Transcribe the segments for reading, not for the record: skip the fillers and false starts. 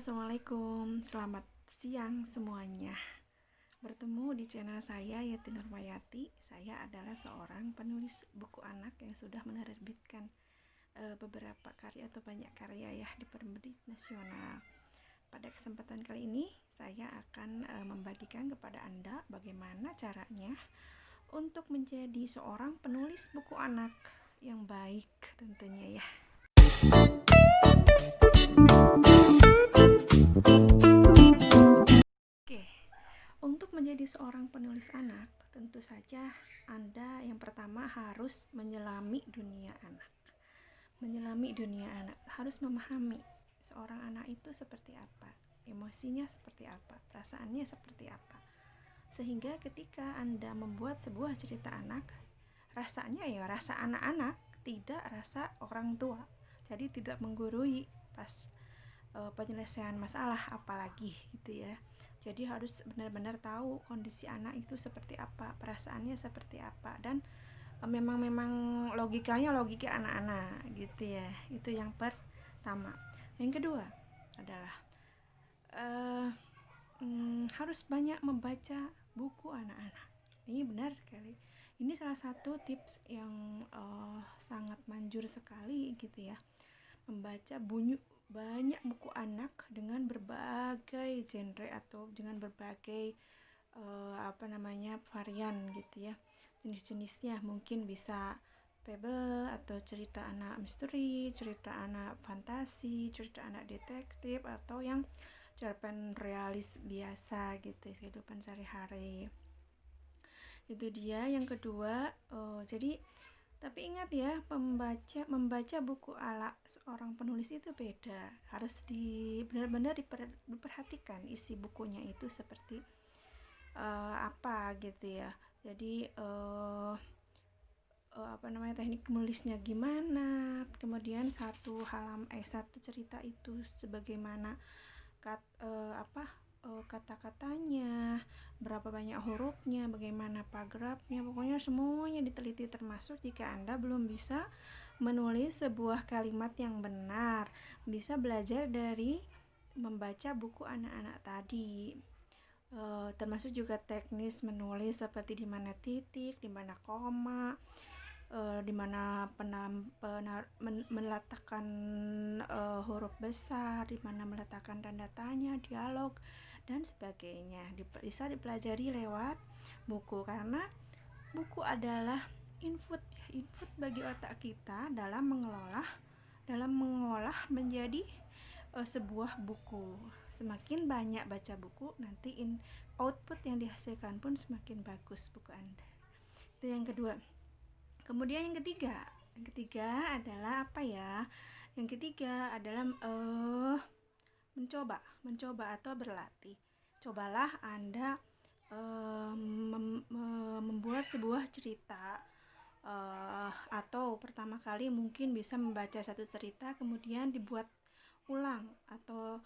Assalamualaikum. Selamat siang semuanya. Bertemu di channel saya Yati Nurmayati. Saya adalah seorang penulis buku anak yang sudah menerbitkan beberapa karya atau banyak karya ya di penerbit nasional. Pada kesempatan kali ini saya akan membagikan kepada Anda bagaimana caranya untuk menjadi seorang penulis buku anak yang baik tentunya ya. Oke, untuk menjadi seorang penulis anak, tentu saja Anda yang pertama harus menyelami dunia anak. Menyelami dunia anak, harus memahami seorang anak itu seperti apa, emosinya seperti apa, perasaannya seperti apa. Sehingga ketika Anda membuat sebuah cerita anak, rasanya ya rasa anak-anak, tidak rasa orang tua. Jadi tidak menggurui pas penyelesaian masalah apalagi gitu ya. Jadi harus benar-benar tahu kondisi anak itu seperti apa, perasaannya seperti apa, dan memang logika anak-anak gitu ya. Itu yang pertama. Yang kedua adalah harus banyak membaca buku anak-anak. Ini benar sekali. Ini salah satu tips yang sangat manjur sekali gitu ya. Membaca banyak buku anak dengan berbagai genre atau dengan berbagai varian gitu ya. Jenis-jenisnya mungkin bisa fable atau cerita anak misteri, cerita anak fantasi, cerita anak detektif, atau yang cerpen realis biasa gitu, kehidupan sehari-hari. Itu dia yang kedua. Jadi tapi ingat ya, membaca buku ala seorang penulis itu beda. Harus benar-benar diperhatikan isi bukunya itu seperti apa gitu ya. Jadi teknik menulisnya gimana, kemudian satu cerita itu sebagaimana kata-katanya, berapa banyak hurufnya, bagaimana paragrafnya, pokoknya semuanya diteliti, termasuk jika Anda belum bisa menulis sebuah kalimat yang benar, bisa belajar dari membaca buku anak-anak tadi. Termasuk juga teknis menulis seperti di mana titik, di mana koma, di mana meletakkan huruf besar, di mana meletakkan tanda tanya, dialog dan sebagainya. Bisa dipelajari lewat buku, karena buku adalah input bagi otak kita dalam mengolah menjadi sebuah buku. Semakin banyak baca buku, nanti output yang dihasilkan pun semakin bagus buku Anda. Itu yang kedua. Kemudian yang ketiga adalah apa ya? Yang ketiga adalah mencoba atau berlatih. Cobalah Anda membuat sebuah cerita, atau pertama kali mungkin bisa membaca satu cerita kemudian dibuat ulang atau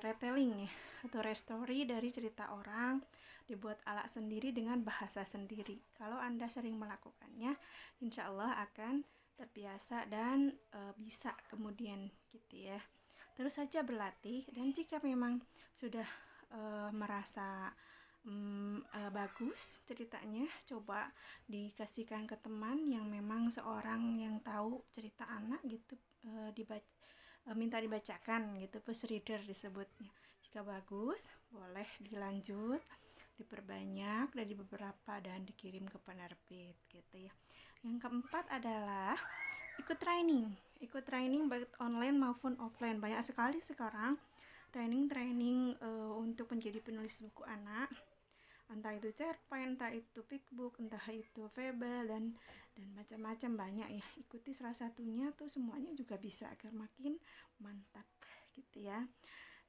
retelling ya, atau restory dari cerita orang, dibuat ala sendiri dengan bahasa sendiri. Kalau Anda sering melakukannya, insya Allah akan terbiasa dan bisa kemudian gitu ya. Terus saja berlatih, dan jika memang sudah merasa bagus ceritanya, coba dikasihkan ke teman yang memang seorang yang tahu cerita anak gitu, minta dibacakan gitu, first reader disebutnya. Jika bagus, boleh dilanjut, diperbanyak dari beberapa dan dikirim ke penerbit gitu ya. Yang keempat adalah ikut training baik online maupun offline. Banyak sekali sekarang training untuk menjadi penulis buku anak, entah itu cerpen, entah itu pickbook, entah itu fable, dan macam-macam banyak ya. Ikuti salah satunya tuh, semuanya juga bisa agar makin mantap gitu ya.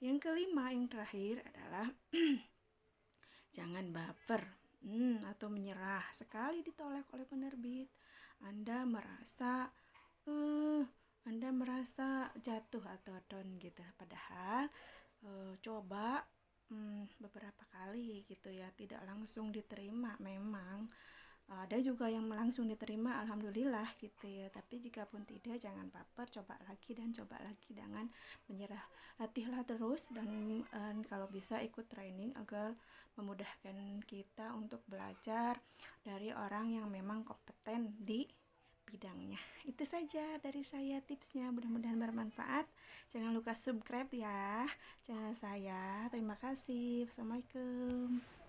Yang kelima, yang terakhir adalah jangan baper atau menyerah sekali ditolak oleh penerbit. Anda merasa jatuh atau down gitu, padahal coba beberapa kali gitu ya, tidak langsung diterima memang. Ada juga yang langsung diterima, alhamdulillah gitu ya. Tapi jika pun tidak, jangan baper, coba lagi dan coba lagi, jangan menyerah. Latihlah terus dan kalau bisa ikut training agar memudahkan kita untuk belajar dari orang yang memang kompeten di bidangnya. Itu saja dari saya tipsnya, mudah-mudahan bermanfaat. Jangan lupa subscribe ya channel saya. Terima kasih. Assalamualaikum.